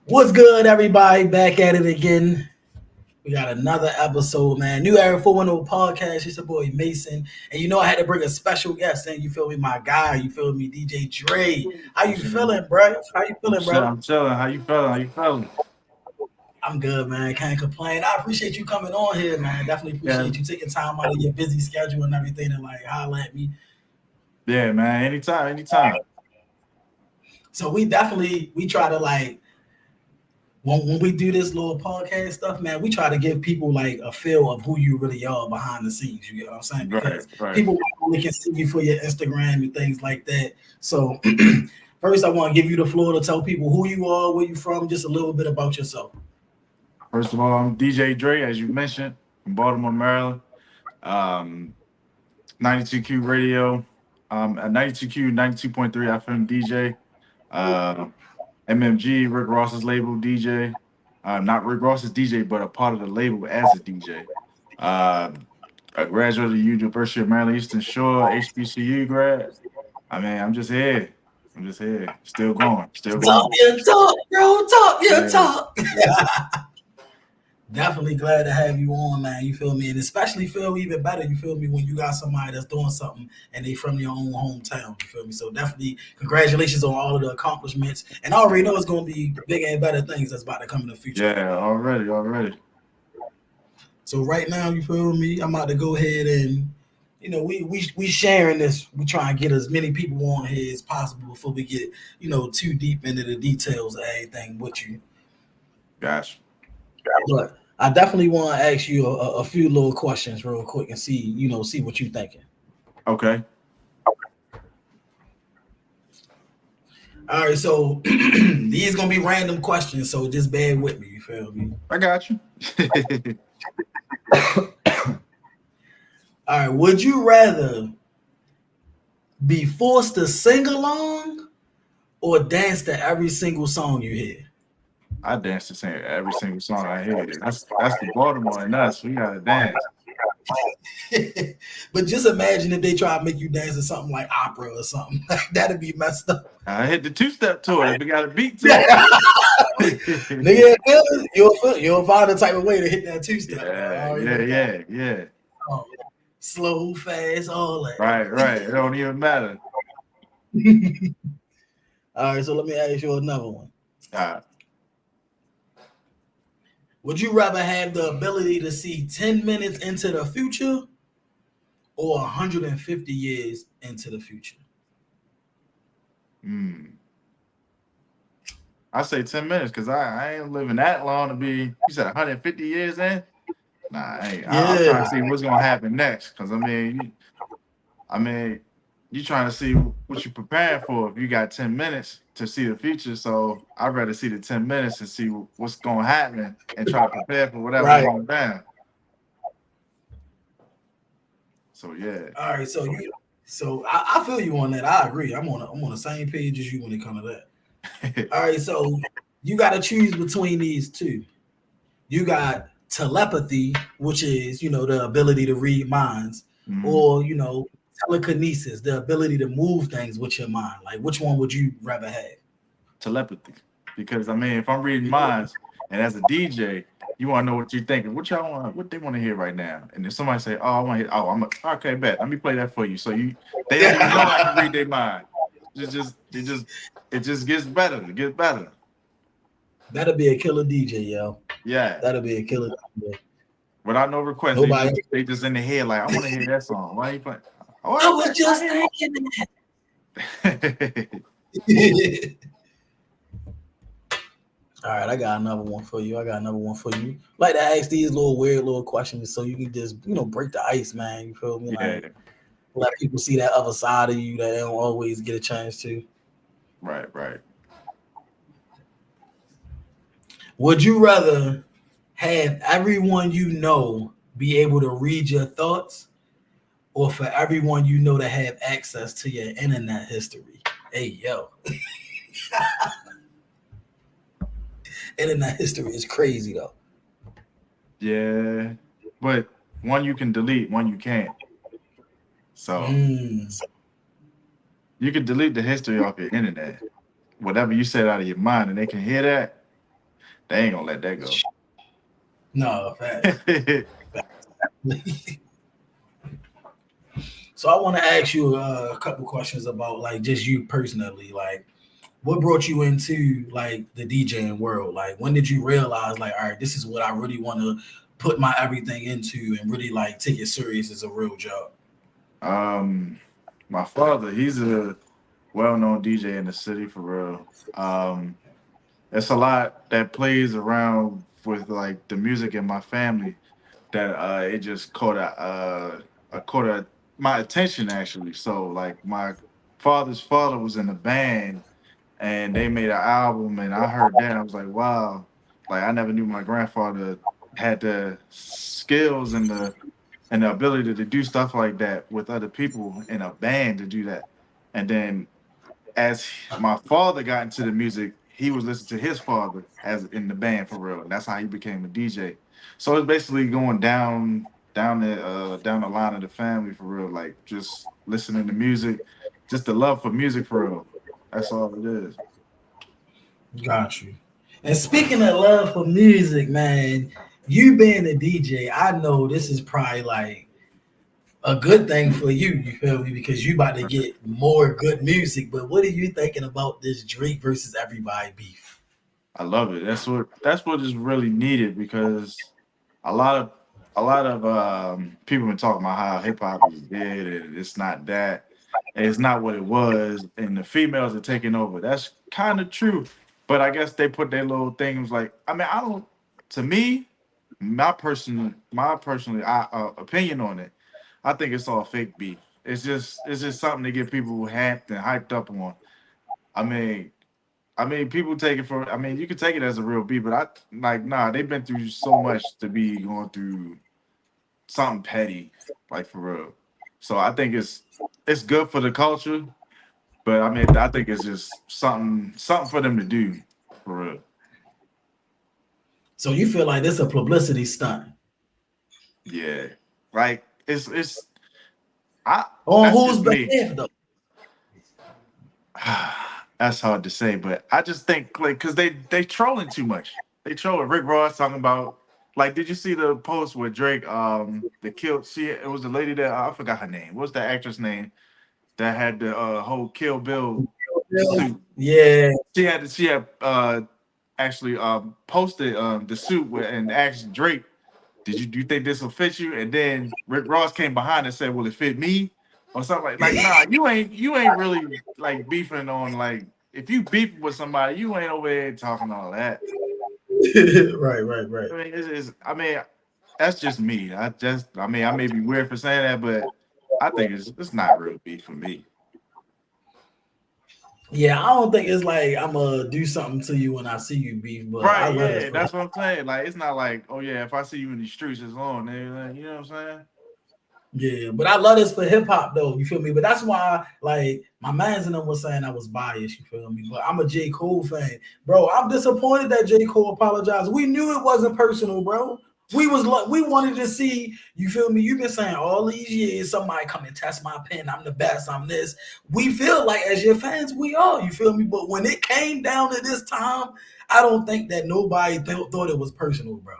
What's good, everybody? Back at it again. We got another episode, man. New Era 410 podcast. It's your boy Mason. And you know I had to bring a special guest in. You feel me? My guy. You feel me? DJ Dre. How you feeling, bro? How you feeling, bro? I'm chilling. How you feeling? I'm good, man. Can't complain. I appreciate you coming on here, man. Definitely appreciate you taking time out of your busy schedule and everything and like holler at me. Yeah, man. Anytime. So we try to like when we do this little podcast stuff, man, we try to give people like a feel of who you really are behind the scenes. You get what I'm saying? Because people only can see you for your Instagram and things like that. So first, I want to give you the floor to tell people who you are, where you from, just a little bit about yourself. First of all, I'm DJ Dre, as you mentioned, from Baltimore, Maryland. 92Q Radio, at 92Q 92.3 FM DJ. MMG, Rick Ross's label DJ. Not Rick Ross's DJ, but a part of the label as a DJ. A graduate of the University of Maryland Eastern Shore, HBCU grad. I mean, I'm just here. Still going. Talk your talk, bro. Talk your talk. Definitely glad to have you on, man. You feel me? And especially feel even better, you feel me, when you got somebody that's doing something and they from your own hometown. You feel me? So definitely congratulations on all of the accomplishments. And I already know it's gonna be bigger and better things that's about to come in the future. Yeah, already. So right now, you feel me? I'm about to go ahead and we sharing this. We try and get as many people on here as possible before we get, too deep into the details of everything with you. Gosh. But I definitely want to ask you a few little questions real quick and see what you're thinking. Okay. All right, so these gonna be random questions, so just bear with me. You feel me? I got you. All right, would you rather be forced to sing along or dance to every single song you hear? I dance to sing every single song I hear. That's the Baltimore and us. We gotta dance. But just imagine if they try to make you dance to something like opera or something. That'd be messed up. I hit the two-step to it. If we got a beat to it. Nigga, you'll find a type of way to hit that two-step. Yeah. Slow, fast, all that. Right. It don't even matter. All right, so let me ask you another one. All right. Would you rather have the ability to see 10 minutes into the future or 150 years into the future? I say 10 minutes because I ain't living that long to be, you said 150 years in? Nah, I ain't. Yeah. I'm trying to see what's going to happen next because, I mean, you're trying to see what you're preparing for if you got 10 minutes to see the future. So I'd rather see the 10 minutes and see what's going to happen and try to prepare for whatever's going down. So yeah. All right. So I feel you on that. I agree. I'm on the same page as you when it comes to that. All right. So you got to choose between these two. You got telepathy, which is the ability to read minds, or telekinesis, the ability to move things with your mind. Like, which one would you rather have? Telepathy. Because, I mean, if I'm reading minds and as a DJ, you want to know what you're thinking. What they want to hear right now. And if somebody say, oh, I want to hear, okay, bet. Let me play that for you. So they don't even know I can read their mind. It just gets better. It gets better. That'll be a killer DJ, yo. Yeah. That'll be a killer DJ. Without no request. They just in the head like, I want to hear that song. Why are you playing? Oh, I was just thinking that. All right, I got another one for you. Like to ask these weird little questions so you can just, break the ice, man. You feel me? Yeah. Like, let people see that other side of you that they don't always get a chance to. Right. Would you rather have everyone be able to read your thoughts, or for everyone to have access to your internet history? Hey, yo. Internet history is crazy, though. Yeah. But one you can delete, one you can't. So You can delete the history off your internet. Whatever you said out of your mind, and they can hear that, they ain't gonna let that go. No, facts. So I want to ask you a couple questions about like just you personally, like what brought you into like the DJing world? Like when did you realize like, all right, this is what I really want to put my everything into and really like take it serious as a real job? um, my father, he's a well-known DJ in the city for real. It's a lot that plays around with like the music in my family that it just caught my attention actually. So like my father's father was in a band and they made an album and I heard that and I was like, wow, like I never knew my grandfather had the skills and the ability to do stuff like that with other people in a band to do that. And then as my father got into the music, he was listening to his father as in the band for real. And that's how he became a DJ. So it's basically going down the line of the family for real, like just listening to music, just the love for music for real. That's all it is. Got you. And speaking of love for music, man, you being a DJ, I know this is probably like a good thing for you. You feel me? Because you about to get more good music. But what are you thinking about this Drake versus everybody beef? I love it. That's what is really needed because a lot of a lot of people been talking about how hip hop is dead and it's not that. And it's not what it was, and the females are taking over. That's kind of true, but I guess they put their little things like. I mean, I don't. To me, my personally opinion on it, I think it's all fake beef. It's just something to get people happed and hyped up on. I mean, people take it for. I mean, you can take it as a real beat, but I like nah. They've been through so much to be going through something petty, like for real. So I think it's good for the culture, but I mean, I think it's just something for them to do, for real. So you feel like this a publicity stunt Yeah, like it's I. on That's whose just me. behalf though? That's hard to say, but I just think like because they trolling too much. They trolling. Rick Ross talking about like, did you see the post with Drake? The killed. See, it was the lady that I forgot her name. What's the actress name that had the whole Kill Bill suit? Yeah, She had actually posted the suit and asked Drake, "Did you do you think this will fit you?" And then Rick Ross came behind and said, "Will it fit me?" Or something like nah, you ain't really like beefing on like if you beefing with somebody, you ain't over there talking all that. right, right, right. I mean, I mean, that's just me. I mean, I may be weird for saying that, but I think it's not real beef for me. Yeah, I don't think it's like I'm gonna do something to you when I see you beef, but I Right, love this yeah, for him. that's what I'm saying. Like, it's not like, oh yeah, if I see you in the streets, it's on. You know what I'm saying? Yeah, but I love this for hip hop though. You feel me? But that's why, like, my man's and them was saying I was biased. You feel me? But I'm a J Cole fan, bro. I'm disappointed that J Cole apologized. We knew it wasn't personal, bro. We was like, we wanted to see. You feel me? You've been saying all these years, somebody come and test my pen. I'm the best. I'm this. We feel like as your fans, we are. You feel me? But when it came down to this time, I don't think that nobody thought it was personal, bro.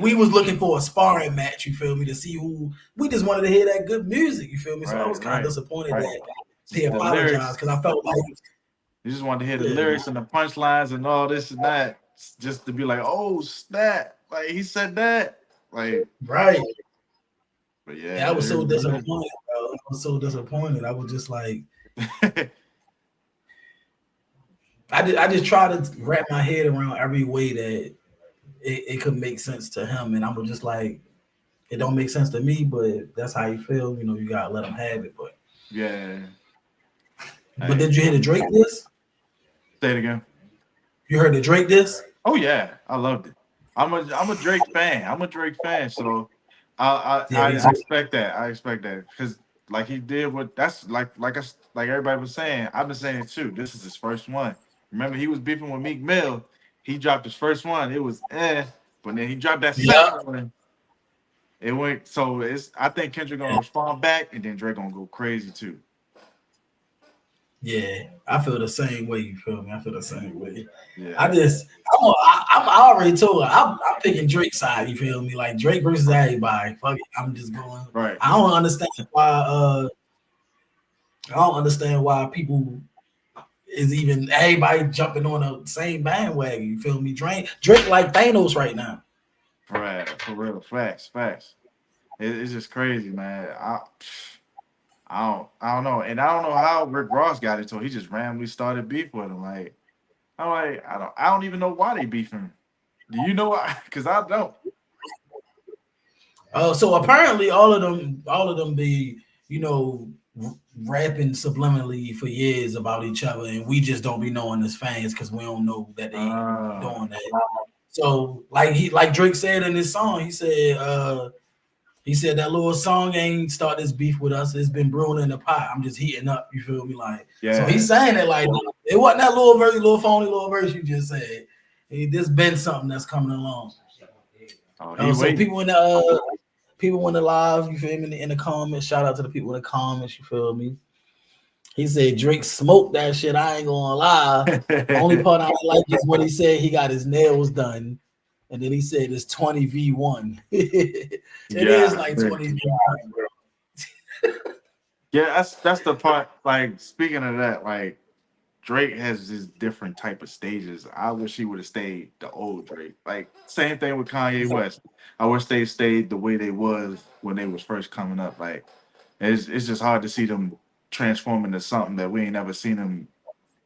We was looking for a sparring match. You feel me? To see who we just wanted to hear that good music. You feel me? So I was Right, kind of right. disappointed that he The apologized lyrics, because I felt like, you just want to hear the yeah, lyrics and the punchlines and all this and that, just to be like, oh snap, like he said that, like, right. but Yeah, I was so yeah, disappointed, bro. I was so disappointed. I was just like, I just try to wrap my head around every way that it could make sense to him, and I'm just like, it don't make sense to me, but that's how you feel. You know, you gotta let him have it. yeah. But Hey, did you hear the Drake this? say it again. You heard the Drake this? Oh yeah, I loved it. I'm a Drake fan. I'm a Drake fan, so Yeah, me I too. expect that. I expect that because like he did what that's like everybody was saying. I've been saying it too. This is his first one. Remember, he was beefing with Meek Mill. He dropped his first one. It was but then he dropped that Yeah. second one. It went so it's. I think Kendrick gonna respond back, and then Drake gonna go crazy too. Yeah, I feel the same way. You feel me? I feel the same way. I Yeah, just, I already told her, I'm picking Drake's side. You feel me? Like Drake versus everybody. Fuck it. I'm just going. right. I don't understand why. I don't understand why people is even everybody jumping on the same bandwagon. You feel me? Drake like Thanos right now. Right, for real. Facts. It's just crazy, man. I don't know, and I don't know how Rick Ross got it. So he just randomly started beef with him. Like I'm like, I don't even know why they beefing. Do you know why? Because I don't. So apparently all of them be, you know, rapping subliminally for years about each other, and we just don't be knowing as fans because we don't know that they Uh, doing that. So like Drake said in his song, he said that little song ain't start this beef with us. It's been brewing in the pot. I'm just heating up. You feel me? Like so yeah. he's saying it like it wasn't that little phony little verse you just said. This been something that's coming along. Oh, he So waiting. people in the live, you feel me, in the comments. Shout out to the people in the comments, you feel me. He said Drake smoked that shit. I ain't gonna lie. Only part I like is when he said he got his nails done. And then he said it's 20v1. It is Yeah, like 20v1. yeah. That's the part. Like speaking of that, like Drake has this different type of stages. I wish he would have stayed the old Drake. Like same thing with Kanye West. I wish they stayed the way they was when they was first coming up. Like it's just hard to see them transform into something that we ain't never seen them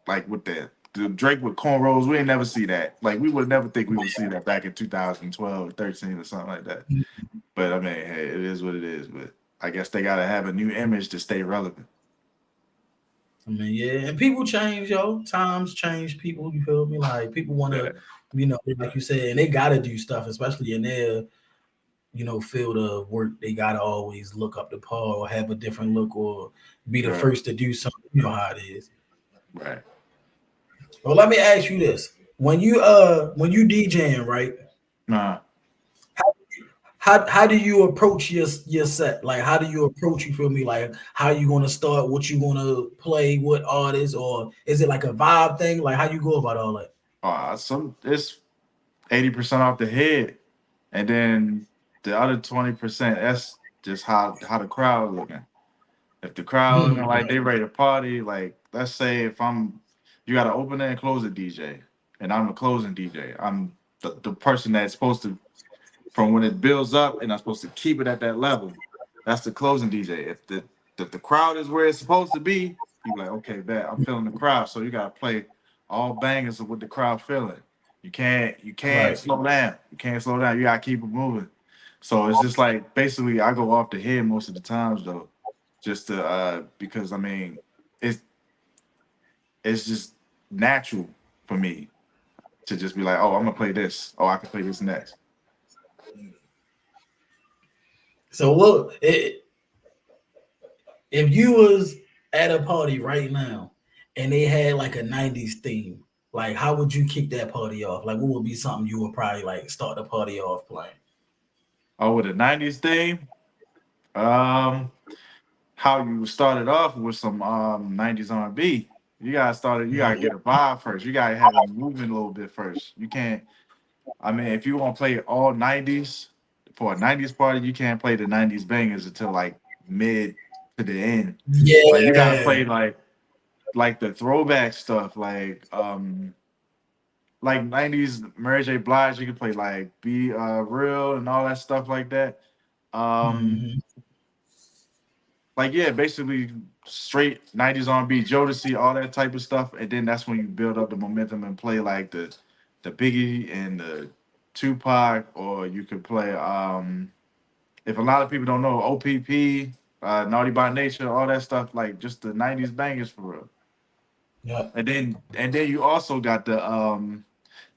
like with the Drake with cornrows. We ain't never see that. Like we would never think we would see that back in 2012, 13 or something like that. But I mean, hey, it is what it is. But I guess they gotta have a new image to stay relevant. I mean, yeah, and people change, yo. Times change people, you feel me? Like people wanna, Yeah, you know, like you said, and they gotta do stuff, especially in their, you know, field of work. They gotta always look up to par or have a different look or be the right, first to do something. You know how it is. right. Well, let me ask you this: when you DJing, right? Nah. How do you approach your set? Like how do you approach? You feel me? Like how you gonna start? What you gonna play? What artist? Or is it like a vibe thing? Like how you go about all that? Some it's 80% off the head, and then the other 20% that's just how the crowd looking. If the crowd looking Mhm. like they ready to party, like let's say if you got to open and close a DJ, and I'm a closing DJ. I'm the person that's supposed to from when it builds up, and I'm supposed to keep it at that level. That's the closing DJ. If the crowd is where it's supposed to be, you be like, okay, bet I'm feeling the crowd. So you gotta play all bangers of what the crowd feeling. You can't Right. slow down. You can't slow down. You gotta keep it moving. So it's just like basically I go off the head most of the times though, just to because I mean it's it's just natural for me to just be like, oh, I'm gonna play this. Oh, I can play this next. So if you was at a party right now and they had like a 90s theme, like how would you kick that party off? Like what would be something you would probably like start the party off playing? Oh, with a '90s theme. Um, how you started off with some '90s R&B. You gotta Mhm. get a vibe first. You gotta have it moving a little bit first. You can't. I mean, if you want to play all '90s for a '90s party, you can't play the '90s bangers until like mid to the end. Like you gotta Yeah. play like the throwback stuff, like '90s Mary J. Blige. You can play like Be Real and all that stuff like that. Um, Mhm. like yeah, basically straight '90s R&B, Jodeci, all that type of stuff, and then that's when you build up the momentum and play like the Biggie and the Tupac, or you could play if a lot of people don't know OPP, Naughty by Nature, all that stuff, like just the '90s bangers for real. Yeah. And then you also got the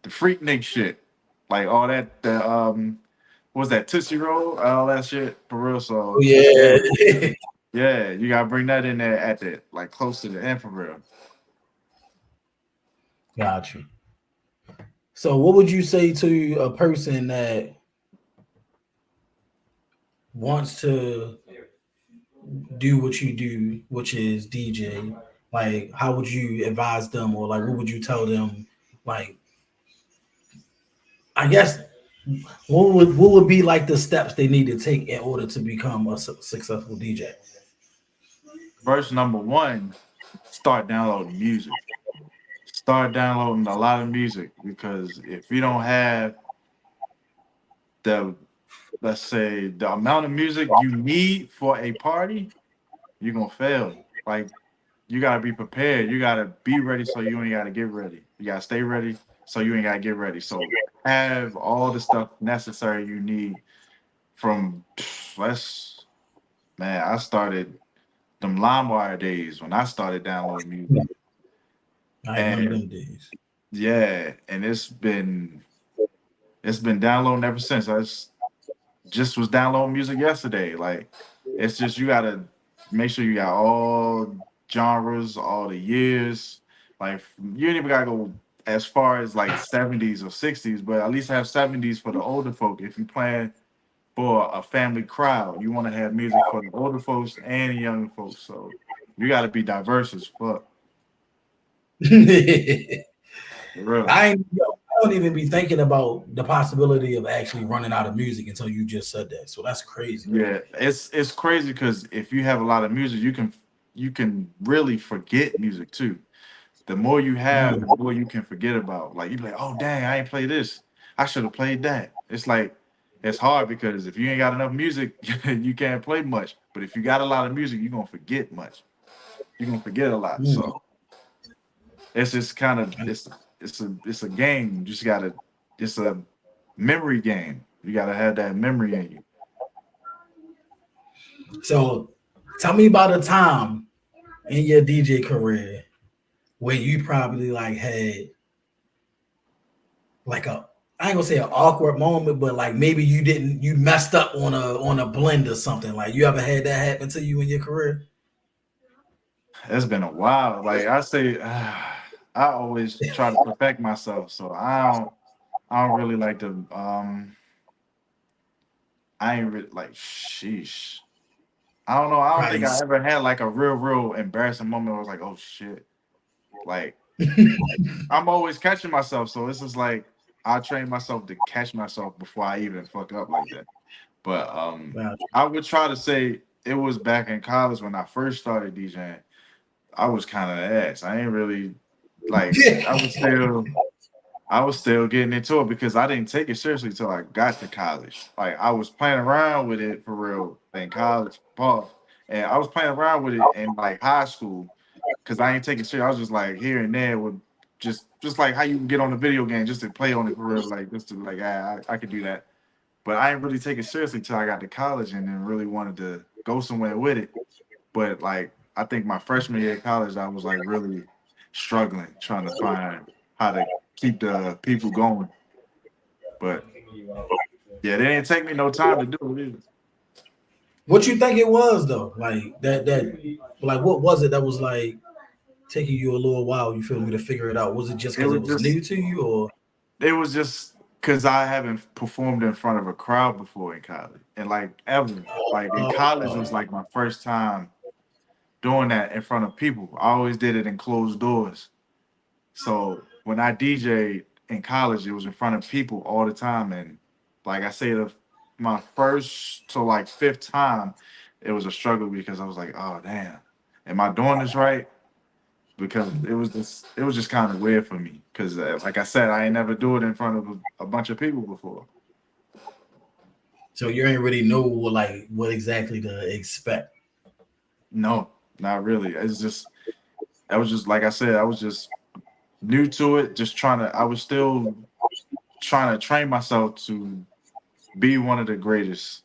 Freaknik shit, like all that what was that Tootsie Roll, all that shit for real. Oh So yeah, yeah. yeah, you gotta bring that in there at the like close to the end for real. Got you. So what would you say to a person that wants to do what you do, which is DJ, like how would you advise them, or like what would you tell them? Like, I guess what would be like the steps they need to take in order to become a successful DJ? Verse number one, start downloading music. Start downloading a lot of music, because if you don't have the, let's say, the amount of music you need for a party, you're gonna fail. Like, you gotta be prepared. You gotta be ready, so you ain't gotta get ready. You gotta stay ready, so you ain't gotta get ready. So have all the stuff necessary you need from let's man, I started them LimeWire days when I started downloading music. I remember And them days. yeah, and it's been downloading ever since. Just was downloading music yesterday. Like, it's just, you gotta make sure you got all genres, all the years. Like, you ain't even gotta go as far as like 70s or 60s, but at least have 70s for the older folk. If you plan for a family crowd, you want to have music for the older folks and the younger folks. So you gotta be diverse as fuck. For real. I don't even be thinking about the possibility of actually running out of music until you just said that. So that's crazy. Yeah, it's crazy, because if you have a lot of music, you can really forget music too. The more you have, the more you can forget about. Like, you be like, oh dang, I ain't played this. I should have played that. It's like, it's hard, because if you ain't got enough music, you can't play much. But if you got a lot of music, you're gonna forget much. You're gonna forget a lot. Mm. So it's just kind of, it's a game. You just gotta, it's a memory game. You gotta have that memory in you. So tell me about a time in your DJ career where you probably like had like a, I ain't gonna say an awkward moment, but like maybe you messed up on a blend or something. Like, you ever had that happen to you in your career? It's been a while. Like I say, I always try to perfect myself, so I don't really like to. I ain't really like. Sheesh. I don't know. I don't think Probably. I ever had like a real embarrassing moment where I was like, oh shit. Like, I'm always catching myself, so this is like, I train myself to catch myself before I even fuck up like that. But Wow. I would try to say it was back in college when I first started DJing. I was kind of ass. I ain't really like. I was still getting into it, because I didn't take it seriously until I got to college. Like, I was playing around with it for real in college, pause, and I was playing around with it in like high school, because I ain't taking serious. I was just like here and there with just like how you can get on the video game just to play on it for real, like just to like, I could do that. But I didn't really take it seriously until I got to college, and then really wanted to go somewhere with it. But like, I think my freshman year of college, I was like really struggling, trying to find how to keep the people going. But yeah, they didn't take me no time to do it either. What you think it was though? Like like what was it that was like taking you a little while, you feel me, to figure it out? Was it just It because it was was just new to you, or it was just because I haven't performed in front of a crowd before in college, and like ever. Like in college, it was like my first time doing that in front of people. I always did it in closed doors. So when I DJ'd in college, it was in front of people all the time. And like I say, my first to like fifth time, it was a struggle, because I was like, oh damn, am I doing this right? Because it was just kind of weird for me. Because like I said, I ain't never do it in front of a bunch of people before. so you ain't really know what exactly to expect? No, not really. I was just, like I said, I was just new to it. I was still trying to train myself to be one of the greatest,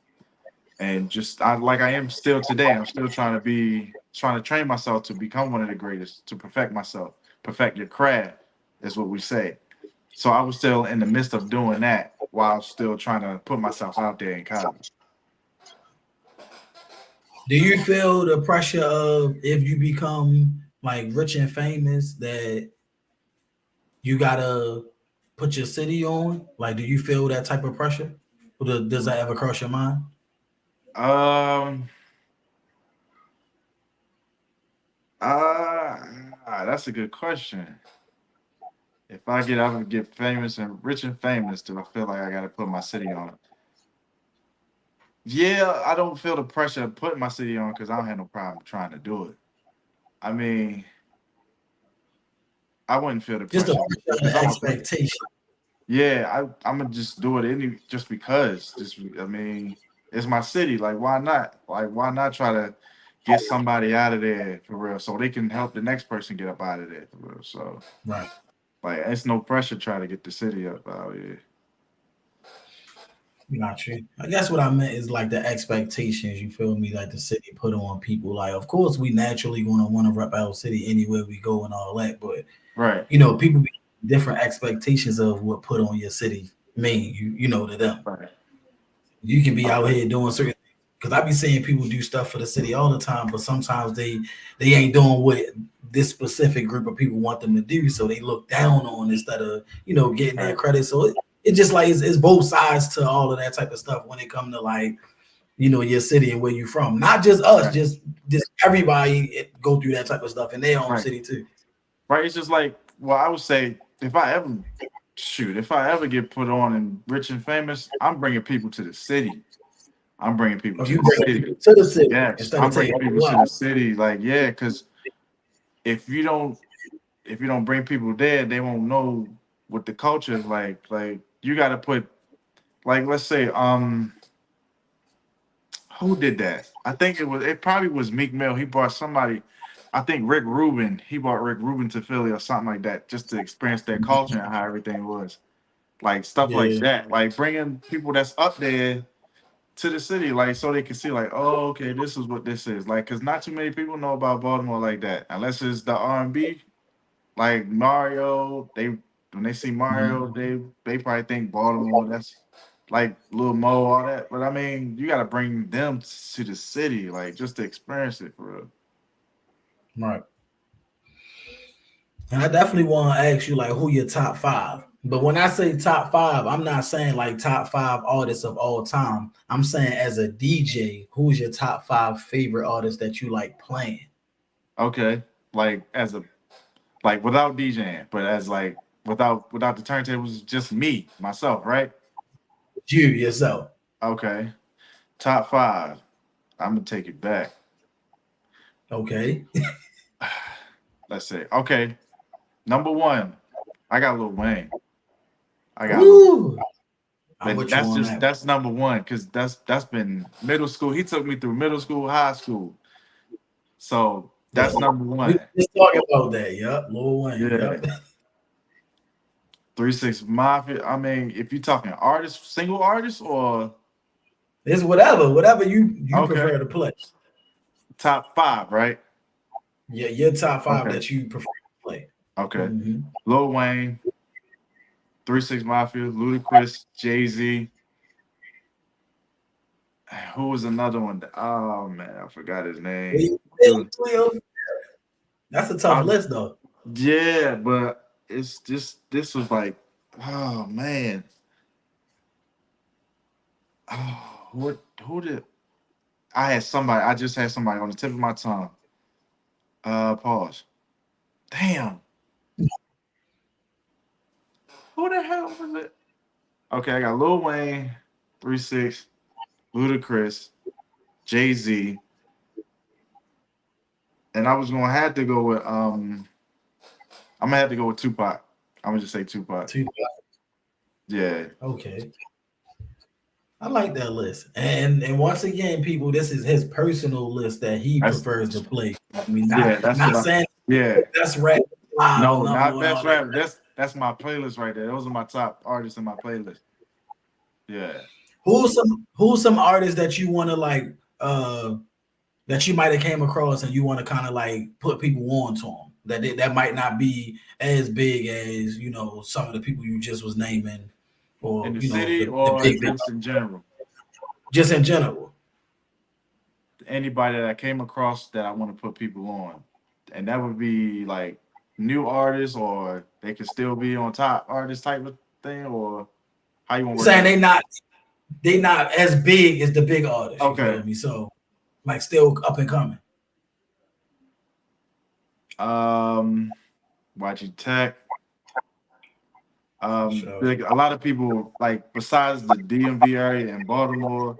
and just I am still today. I'm still trying to train myself to become one of the greatest, to perfect myself, perfect your craft, is what we say. So I was still in the midst of doing that while still trying to put myself out there in college. Do you feel the pressure of, if you become like rich and famous, that you gotta put your city on? Like, do you feel that type of pressure? Or does that ever cross your mind? Um, uh, That's a good question. If I ever get famous and rich and famous, do I feel like I got to put my city on? Yeah, I don't feel the pressure of putting my city on because I don't have no problem trying to do it. I mean, I wouldn't feel the Just pressure because the I'm a expectation. yeah. I'm gonna just do it just because. I mean, it's my city. Like, why not? Like, why not try to get somebody out of there for real, so they can help the next person get up out of there for real. So, Right. like, it's no pressure trying to get the city up out here. Not true. I guess what I meant is like the expectations, you feel me, like the city put on people. Like, of course, we naturally gonna want to rep our city anywhere we go and all that, but Right. people be different expectations of what put on your city mean, to them. Right. You can be out here doing certain things. Because I be seeing people do stuff for the city all the time, but sometimes they ain't doing what this specific group of people want them to do. So they look down on instead of, getting their credit. So it just like it's both sides to all of that type of stuff when it comes to like, your city and where you from. Not just us, just everybody go through that type of stuff in their own city too. Right. It's just like, well, I would say if I ever get put on and rich and famous, I'm bringing people to the city. I'm bringing people to the city. To the city. Yes, I'm bringing people to the city. Like, yeah, because if you don't bring people there, they won't know what the culture is like. Like, you got to put, like, let's say, who did that? I think it probably was Meek Mill. He brought somebody. I think Rick Rubin. He brought Rick Rubin to Philly or something like that, just to experience their culture and how everything was. Like stuff like that. Like bringing people that's up there to the city, like so they can see, like, oh, okay, this is what this is. Like, cause not too many people know about Baltimore like that, unless it's the R&B. Like Mario, when they see Mario, they probably think Baltimore. That's like Lil Mo, all that. But I mean, you got to bring them to the city, like just to experience it for real. Right. And I definitely want to ask you, like, who your top 5. But when I say top 5, I'm not saying like top 5 artists of all time. I'm saying as a DJ, who's your top 5 favorite artists that you like playing? Okay, like without DJing, but as like without the turntables, just me, myself, right? You yourself. Okay. Top 5. I'm gonna take it back. Okay. Let's see. Okay. Number 1, I got Lil Wayne. That's number 1 because that's been middle school. He took me through middle school, high school. So that's number 1. Just talking about that, yep. Lil Wayne. Yeah. Yep. 3 6 Mafia. I mean, if you're talking artists, single artists, or it's whatever you prefer to play. Top 5, right? Yeah, your top 5 that you prefer to play. Okay. Mm-hmm. Lil Wayne, 3 6 Mafia, Ludacris, Jay-Z. Who was another one? Oh man, I forgot his name. That's a tough list though. Yeah, but it's just this was like, oh man. Oh, who did I just had somebody on the tip of my tongue. Pause. Damn. Who the hell was it? Okay, I got Lil Wayne, 3 6, Ludacris, Jay-Z. And I was gonna have to go with I'm gonna have to go with Tupac. I'm gonna just say Tupac. Yeah. Okay. I like that list. And once again, people, this is his personal list that he prefers to play. I mean, not saying that's rap. No, not best rap. That's my playlist right there. Those are my top artists in my playlist. Yeah. Who's some artists that you want to like that you might have came across and you want to kind of like put people on to them that might not be as big as some of the people you just was naming, or in the city or just in general? Just in general. Anybody that I came across that I want to put people on, and that would be like new artists, or they could still be on top artist type of thing, or how you want to saying they not as big as the big artists. Okay. You feel me? So like still up and coming. YG Tech. Sure. Like a lot of people, like besides the DMV area in Baltimore,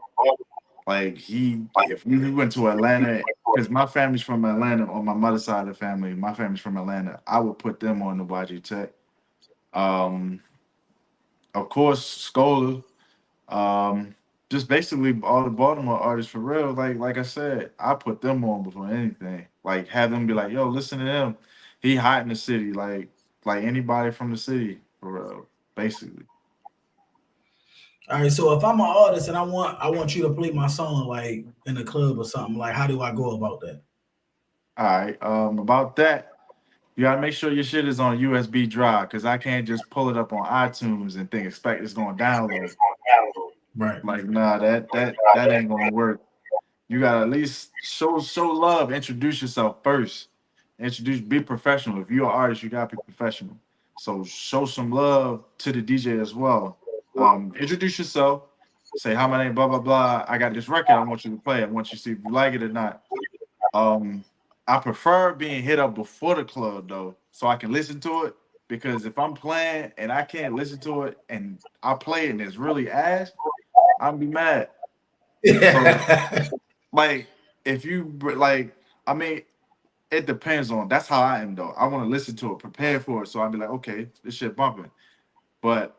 like if he went to Atlanta, because my family's from Atlanta on my mother's side of the family, my family's from Atlanta, I would put them on the YG Tech. Um, of course, Scola. Um, just basically all the Baltimore artists for real. Like I said, I put them on before anything. Like have them be like, yo, listen to him. He hot in the city, like anybody from the city for real, basically. All right, so if I'm an artist and I want you to play my song like in a club or something, like how do I go about that? All right. About that, you gotta make sure your shit is on USB drive because I can't just pull it up on iTunes and think expect it's gonna download. Right. Like, nah, that ain't gonna work. You gotta at least show love, introduce yourself first. Be professional. If you're an artist, you gotta be professional. So show some love to the DJ as well. Introduce yourself, say hi, my name, blah blah blah. I got this record, I want you to play. I want you to see if you like it or not. Um, I prefer being hit up before the club though, so I can listen to it. Because if I'm playing and I can't listen to it and I play it and it's really ass, I'll be mad. So like if you like, I mean, it depends on. That's how I am though. I want to listen to it, prepare for it. So I'll be like, okay, this shit bumping. But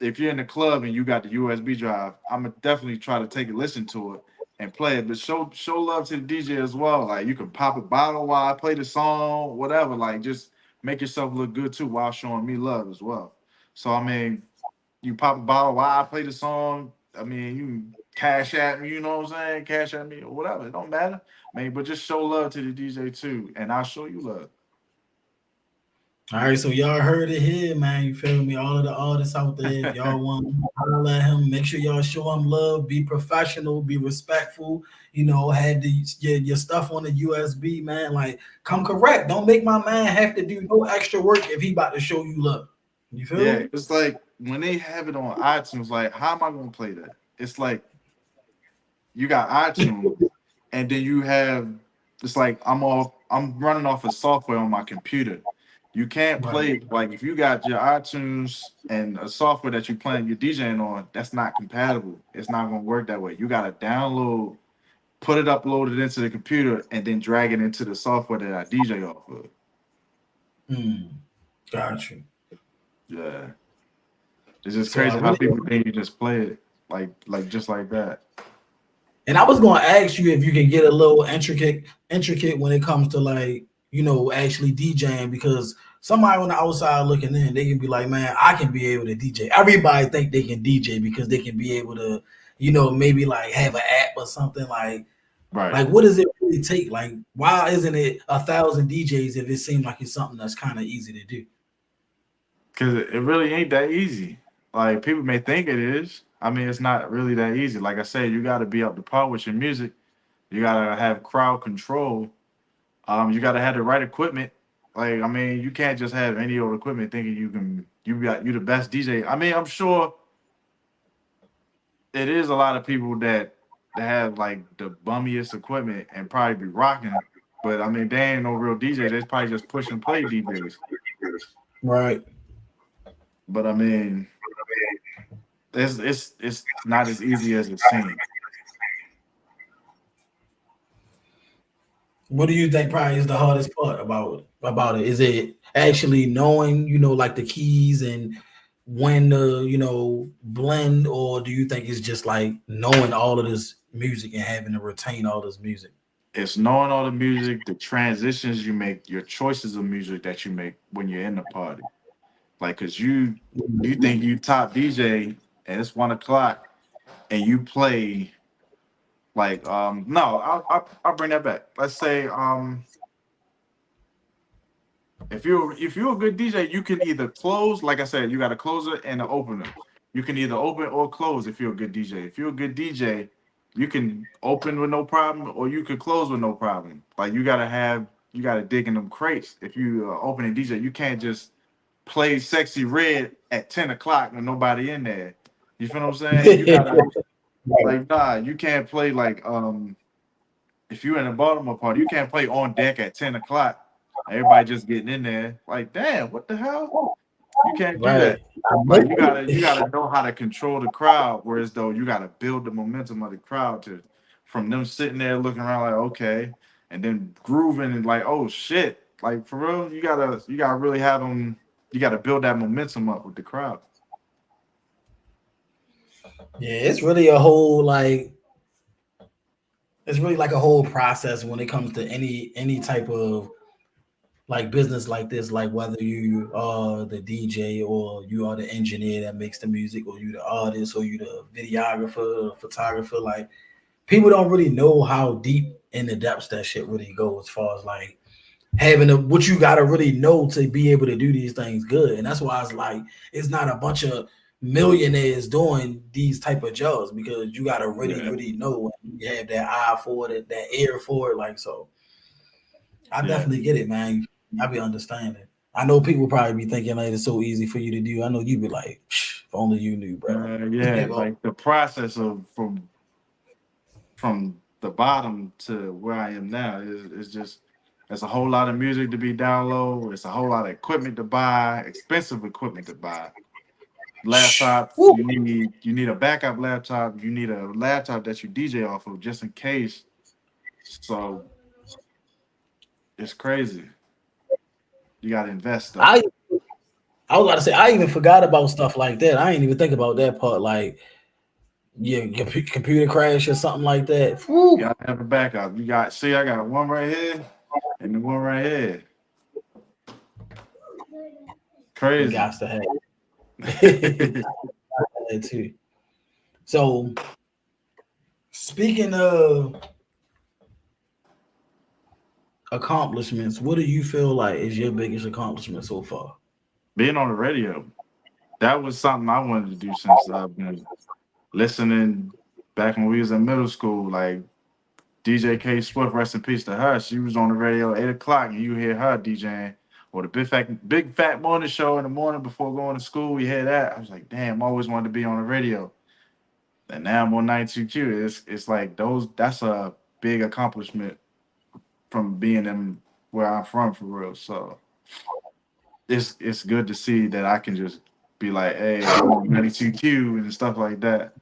if you're in the club and you got the USB drive, I'm gonna definitely try to take a listen to it and play it. But show love to the DJ as well. Like you can pop a bottle while I play the song, whatever. Like just make yourself look good too while showing me love as well. So I mean, you pop a bottle while I play the song. I mean, you cash at me, you know what I'm saying? Cash at me or whatever. It don't matter. Man, but just show love to the DJ too, and I'll show you love. All right, so y'all heard it here, man. You feel me? All of the artists out there, if y'all want to holler at him, make sure y'all show him love, be professional, be respectful. Have your stuff on the USB, man. Like, come correct. Don't make my man have to do no extra work if he about to show you love. You feel Yeah, me? it's like when they have it on iTunes, like how am I gonna play that? It's like you got iTunes, and then you have it's like I'm running off of software on my computer. You can't Right. play like if you got your iTunes and a software that you playing your DJing on, that's not compatible. It's not gonna work that way. You gotta download, put it upload it into the computer, and then drag it into the software that I DJ off of. Got you. Yeah. It's just So I crazy how really people think you just play it like just like that. And I was gonna ask you if you can get a little intricate when it comes to like, actually DJing, because somebody on the outside looking in, they can be like, man, I can be able to DJ. Everybody think they can DJ because they can be able to, maybe like have an app or something Right. like what does it really take? Like, why isn't it 1,000 DJs if it seems like it's something that's kind of easy to do? Because it really ain't that easy. Like people may think it is. I mean, it's not really that easy. Like I said, you got to be up to par with your music. You got to have crowd control. You got to have the right equipment. Like I mean, you can't just have any old equipment thinking you the best DJ. I mean, I'm sure it is a lot of people that have like the bummiest equipment and probably be rocking. But I mean, they ain't no real DJ. They probably just push and play DJs. Right. But I mean, it's not as easy as it seems. What do you think probably is the hardest part about it? Is it actually knowing, like the keys and when to, blend, or do you think it's just like knowing all of this music and having to retain all this music? It's knowing all the music, the transitions you make, your choices of music that you make when you're in the party. Like, cause you think you top DJ and it's 1 o'clock and you play like no, I'll bring that back. Let's say if you're a good DJ, you can either close, like I said, you got a closer and an opener. You can either open or close if you're a good DJ. If you're a good DJ, you can open with no problem or you can close with no problem. Like you gotta dig in them crates. If you opening DJ, you can't just play Sexy Red at 10 o'clock with nobody in there. You feel what I'm saying? You gotta like nah, you can't play like if you're in a Baltimore party, you can't play on deck at 10 o'clock Everybody just getting in there. Like, damn, what the hell? You can't do Right. that. Like you gotta know how to control the crowd. Whereas though you gotta build the momentum of the crowd to from them sitting there looking around like okay, and then grooving and like oh shit, like for real, you gotta really have them. You gotta build that momentum up with the crowd. Yeah, it's really a whole like it's really like a whole process when it comes to any type of like business like this, like whether you are the DJ or you are the engineer that makes the music, or you the artist, or you the videographer, photographer. Like people don't really know how deep in the depths that shit really goes as far as like having what you gotta really know to be able to do these things good. And that's why it's like it's not a bunch of millionaires doing these type of jobs, because you gotta really know, you have that eye for it, that ear for it. Like so I definitely get it, man. I be understanding. I know people probably be thinking like it's so easy for you to do. I know you be like, if only you knew, bro. Yeah, like the process of from the bottom to where I am now is just it's a whole lot of music to be downloaded. It's a whole lot of equipment to buy, expensive equipment to buy. Laptop, you need a backup laptop. You need a laptop that you DJ off of just in case. So it's crazy. You gotta invest though. I was about to say I even forgot about stuff like that. I ain't even think about that part. Like your computer crash or something like that. You gotta have a backup. You got I got one right here and the one right here. Crazy. You got to have it. Too. So speaking of accomplishments, what do you feel like is your biggest accomplishment so far? Being on the radio. That was something I wanted to do since I've been listening back when we was in middle school. Like DJ K Swift, rest in peace to her. She was on the radio at 8 o'clock and you hear her DJing. Or the big fat morning show in the morning before going to school. We hear that. I was like, damn, I always wanted to be on the radio. And now I'm on 92Q. It's like that's a big accomplishment from being in where I'm from for real. So it's good to see that I can just be like, hey, I'm on 92Q and stuff like that.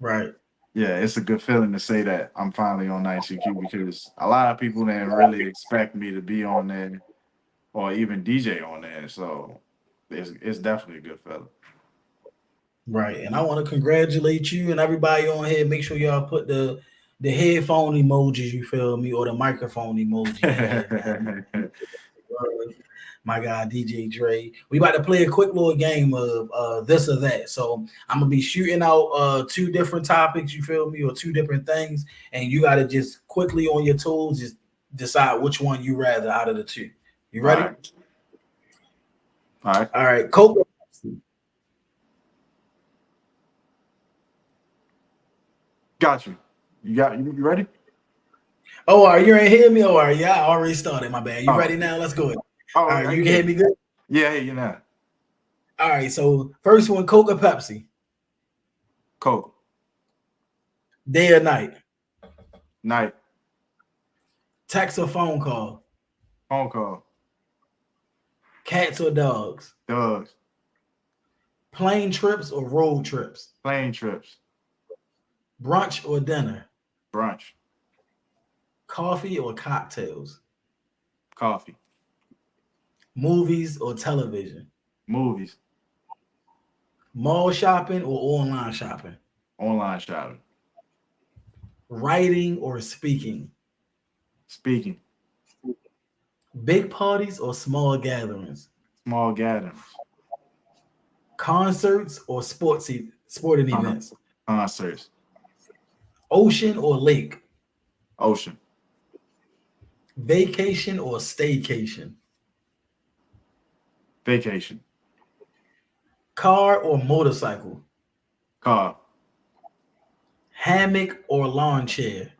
Right. Yeah, it's a good feeling to say that I'm finally on 92Q because a lot of people didn't really expect me to be on there or even DJ on there. So it's definitely a good feeling. Right. And I want to congratulate you and everybody on here. Make sure y'all put the headphone emojis, you feel me, or the microphone emoji. My guy DJ Dre. We about to play a quick little game of this or that. So I'm gonna be shooting out 2 different topics, you feel me, or 2 different things, and you gotta just quickly on your toes just decide which one you rather out of the 2. You ready? All right. Coke. Got you. You ready? Oh, are you ain't hear me? Or are you? I already started. My bad. You ready now? Let's go. All right, you can hear me good? Yeah, you know. All right, so first one, Coke or Pepsi? Coke. Day or night? Night. Text or phone call? Phone call. Cats or dogs? Dogs. Plane trips or road trips? Plane trips. Brunch or dinner? Brunch. Coffee or cocktails? Coffee. Movies or television? Movies. Mall shopping or online shopping? Online shopping. Writing or speaking? Speaking. Big parties or small gatherings? Small gatherings. Concerts or sporting events? Concerts. Ocean or lake? Ocean. Vacation or staycation? Vacation. Car or motorcycle? Car. Hammock or lawn chair?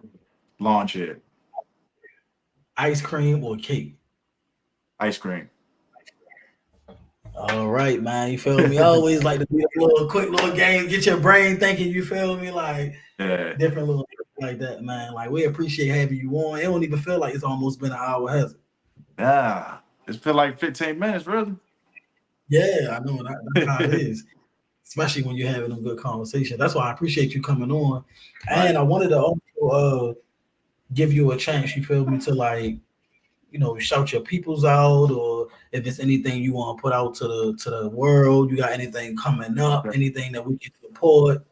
Lawn chair. Ice cream or cake? Ice cream. All right, man. You feel me? I always like to do a quick little game, get your brain thinking. You feel me? Like different little like that, man. Like we appreciate having you on. It don't even feel like it's almost been an hour, has it? Yeah, it feel like 15 minutes, really. Yeah, I know that's how it is. Especially when you're having a good conversation. That's why I appreciate you coming on. Right. And I wanted to also give you a chance, you feel me, to like, shout your peoples out, or if it's anything you want to put out to the world, you got anything coming up, Okay. anything that we can support,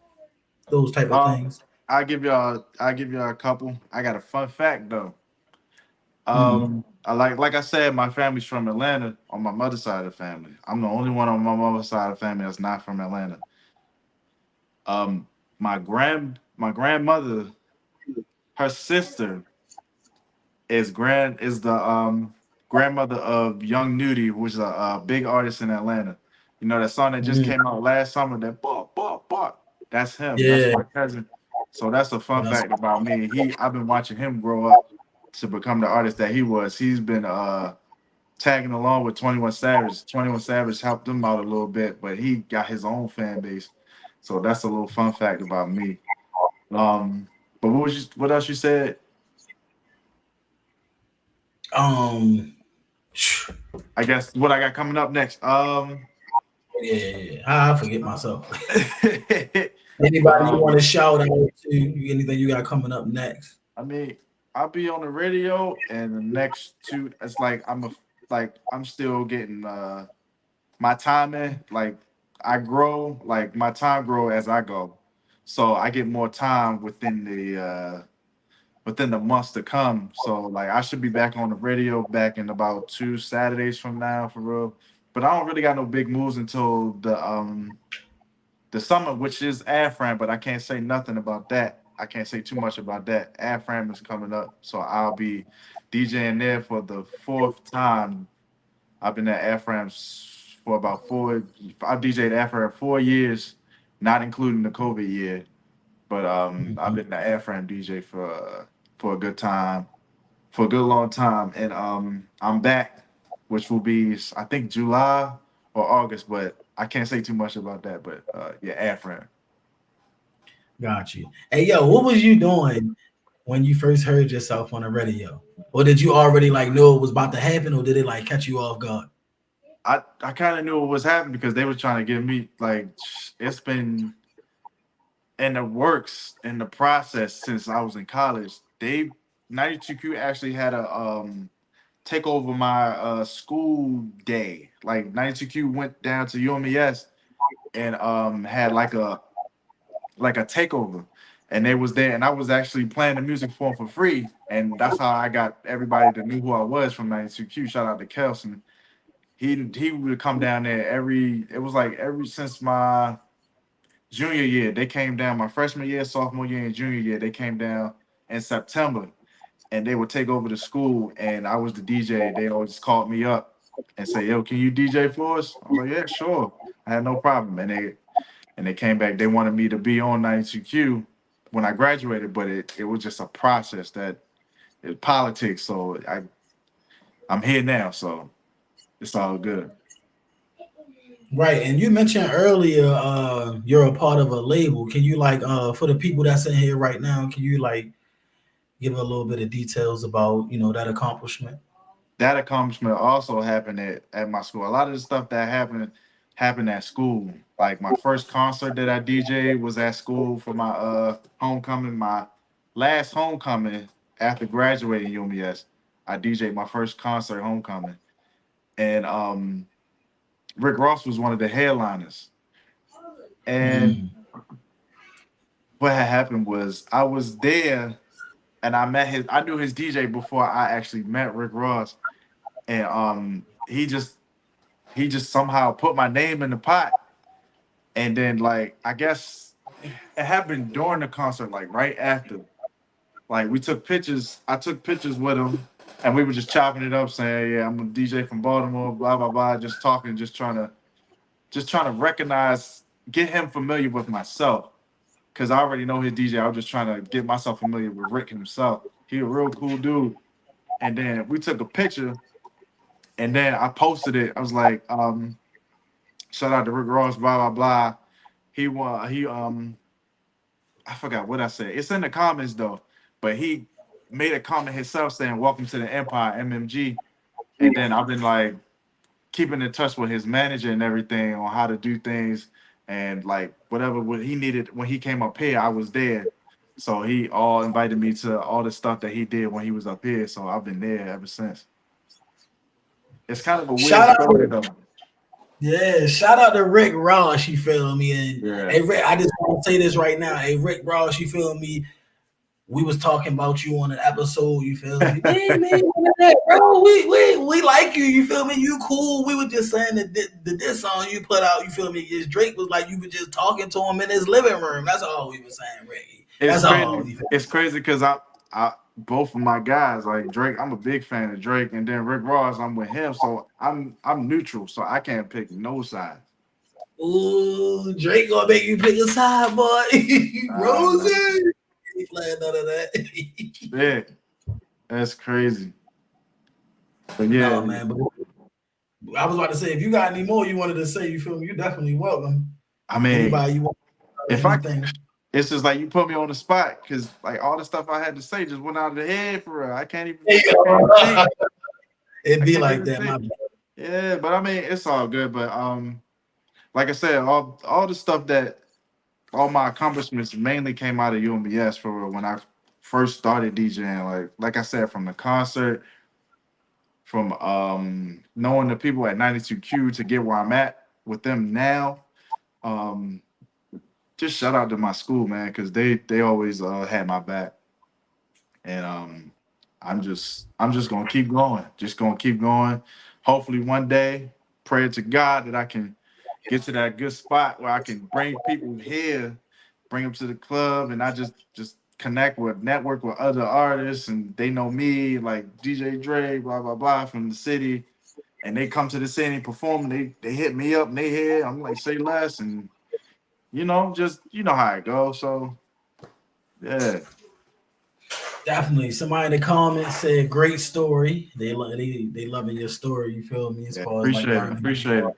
those type of Um, things. I give y'all a couple. I got a fun fact though. Mm. I said, my family's from Atlanta on my mother's side of the family. I'm the only one on my mother's side of the family that's not from Atlanta. Um, my grandmother, her sister is the grandmother of Young Nudie, which is a big artist in Atlanta. You know that song that just Mm. came out last summer, that bop bop bop. That's him. That's Yeah, my cousin. So that's a fun that's fact about me. I've been watching him grow up to become the artist that he was. He's been tagging along with 21 Savage. 21 Savage helped him out a little bit, but he got his own fan base. So that's a little fun fact about me. Um, but what else you said? um I guess what I got coming up next. yeah, I forget myself. Anybody you want um, to shout out to, anything you got coming up next? I mean, I'll be on the radio, and the next two, it's like I'm still getting my time in. Like I grow, like my time grow as I go, so I get more time within the months to come. So like I should be back on the radio back in about 2 Saturdays from now for real. But I don't really got no big moves until the summer, which is Afram, but I can't say nothing about that. I can't say too much about that. Afram is coming up, so I'll be DJing there for the fourth time. I've been at Afram's for about four. I've DJed Afram 4 years, not including the COVID year. But I've Mhm. been the Afram DJ for a good time, for a good long time, and I'm back, which will be I think July or August, but I can't say too much about that. But yeah, Afram. Got you. Hey, yo, what was you doing when you first heard yourself on the radio? Or did you already like know it was about to happen, or did it like catch you off guard? I kind of knew what was happening because they were trying to get me like it's been in the works in the process since I was in college. They 92Q actually had a take over my school day. Like 92Q went down to UMES and had like a takeover. And they was there, and I was actually playing the music for them for free, and that's how I got everybody that knew who I was from 92Q. Shout out to Kelson. He would come down there every. It was like every since my junior year. They came down my freshman year, sophomore year, and junior year. They came down in September, and they would take over the school, and I was the DJ. They always called me up and say, "Yo, can you DJ for us?" I was like, "Yeah, sure." I had no problem, and they came back. They wanted me to be on 92Q when I graduated, but it was just a process that it's politics. So I'm here now, so it's all good. Right. And you mentioned earlier you're a part of a label. Can you like for the people that's in here right now, can you like give a little bit of details about, that accomplishment? That accomplishment also happened at my school. A lot of the stuff that happened at school. Like my first concert that I DJ was at school for my homecoming, my last homecoming after graduating UMES. I DJed my first concert homecoming. And Rick Ross was one of the headliners. And Mm. what had happened was I was there and I knew his DJ before I actually met Rick Ross. And he just somehow put my name in the pot. And then like I guess it happened during the concert, like right after. Like we took pictures. I took pictures with him, and we were just chopping it up, saying, "Yeah, I'm a DJ from Baltimore." Blah blah blah. Just talking, just trying to recognize, get him familiar with myself, because I already know his DJ. I was just trying to get myself familiar with Rick himself. He a real cool dude. And then we took a picture, and then I posted it. I was like, "Shout out to Rick Ross." Blah blah blah. He I forgot what I said. It's in the comments though, but he made a comment himself saying, "Welcome to the Empire, MMG." And then I've been like keeping in touch with his manager and everything on how to do things, and like whatever what he needed when he came up here, I was there. So he all invited me to all the stuff that he did when he was up here. So I've been there ever since. It's kind of a weird Shout out, story though. yeah, shout out to Rick Ross, you feel me? And Yeah. hey Rick, I just want to say this right now. Hey Rick Ross, you feel me? We was talking about you on an episode, you feel me? Man, bro, we like you feel me? You cool. We were just saying that this song you put out, you feel me? Is Drake was like you were just talking to him in his living room. That's all we were saying, Ricky. That's all. It's crazy because I both of my guys, like Drake, I'm a big fan of Drake, and then Rick Ross, I'm with him, so I'm neutral, so I can't pick no side. Ooh, Drake gonna make you pick a side, boy. Rosie. He playing none of that. Yeah, that's crazy. But yeah, no, man. But I was about to say, if you got any more you wanted to say, you feel me? You're definitely welcome. I mean, anybody you want if anything. It's just like you put me on the spot because like all the stuff I had to say just went out of the head for real. I can't even. It'd be like that, my yeah, but I mean, it's all good. But like I said, all the stuff that all my accomplishments mainly came out of UMBS for real when I first started DJing. Like I said, from the concert, from knowing the people at 92Q to get where I'm at with them now. Just shout out to my school, man, because they always had my back, and I'm just gonna keep going, Hopefully one day, pray to God that I can get to that good spot where I can bring people here, bring them to the club, and I just network with other artists, and they know me, like DJ Dre, blah blah blah, from the city, and they come to the city and perform. They hit me up, and they hear. I'm like, say less, and just how it goes. So, yeah. Definitely. Somebody in the comments said, "Great story." They loving your story. You feel me? As far as appreciate it.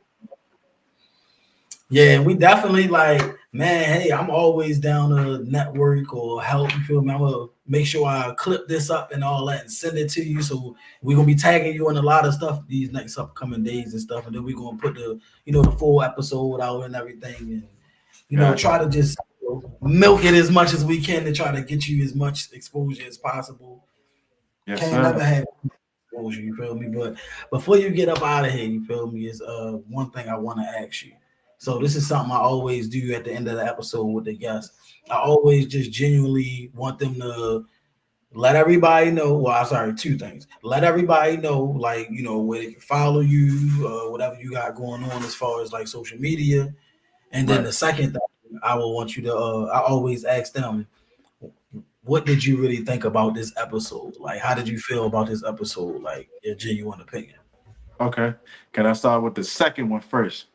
Yeah, we definitely man. Hey, I'm always down to network or help. You feel me? I'm gonna make sure I clip this up and all that and send it to you. So we're gonna be tagging you in a lot of stuff these next upcoming days and stuff, and then we're gonna put the the full episode out and everything, and try to just milk it as much as we can to try to get you as much exposure as possible. Yes, Can't sir. never have exposure, you feel me? But before you get up out of here, you feel me, is one thing I want to ask you. So this is something I always do at the end of the episode with the guests. I always just genuinely want them to let everybody know. Well, I'm sorry, two things. Let everybody know, where they can follow you, whatever you got going on as far as like social media. And then the second thing I will want you to, I always ask them, what did you really think about this episode? Like, how did you feel about this episode? Like, your genuine opinion. Okay. Can I start with the second one first?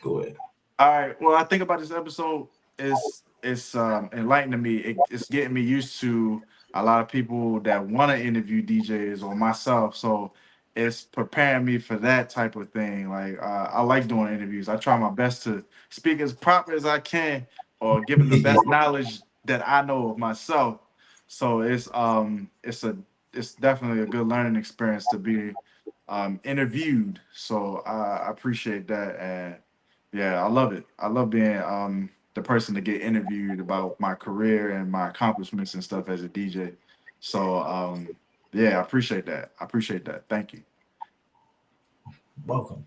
Go ahead. All right. Well, I think about this episode is it's enlightening me. It's getting me used to a lot of people that want to interview DJs or myself. So it's preparing me for that type of thing. Like I like doing interviews. I try my best to speak as proper as I can or give them the best knowledge that I know of myself. So it's definitely a good learning experience to be interviewed. So I appreciate that, and yeah, I love it. I love being the person to get interviewed about my career and my accomplishments and stuff as a DJ. So yeah, I appreciate that. Thank you. Welcome.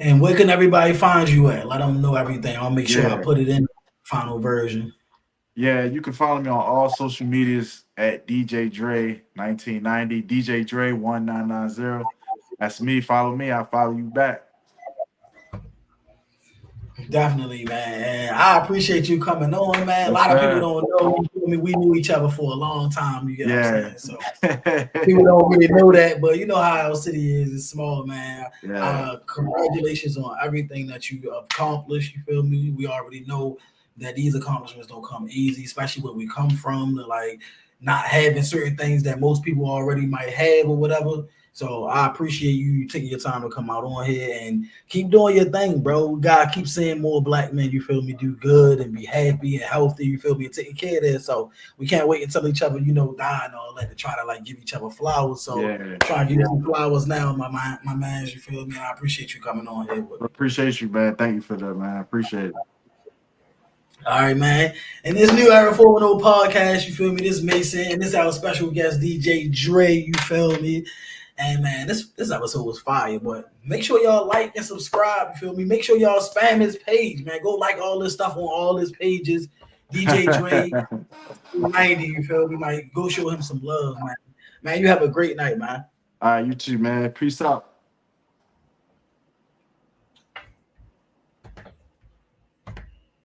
And where can everybody find you at? Let them know everything. I'll make sure I put it in the final version. Yeah, you can follow me on all social medias at DJ Dre 1990, DJ Dre 1990. That's me. Follow me. I'll follow you back. Definitely, man. And I appreciate you coming on, man. A lot of people don't know. We knew each other for a long time. You get what I'm saying? So people don't really know that, but you know how our city is. It's small, man. Yeah. Congratulations on everything that you accomplished. You feel me? We already know that these accomplishments don't come easy, especially where we come from. Like not having certain things that most people already might have or whatever. So I appreciate you taking your time to come out on here and keep doing your thing, bro. We gotta keep seeing more black men, you feel me, do good and be happy and healthy, you feel me, and taking care of that. So we can't wait until each other, die and all that to try to like give each other flowers. So try to give you some flowers now, my man, you feel me? I appreciate you coming on here. Appreciate you, man. Thank you for that, man. I appreciate it. All right, man. And this new Era 410 podcast, you feel me? This Mason, and this our special guest, DJ Dre, you feel me? And man, this episode was fire, but make sure y'all like and subscribe, you feel me? Make sure y'all spam his page, man. Go like all this stuff on all his pages. DJ Dre 90, you feel me? Like, go show him some love, man. Man, you have a great night, man. All right, you too, man. Peace out.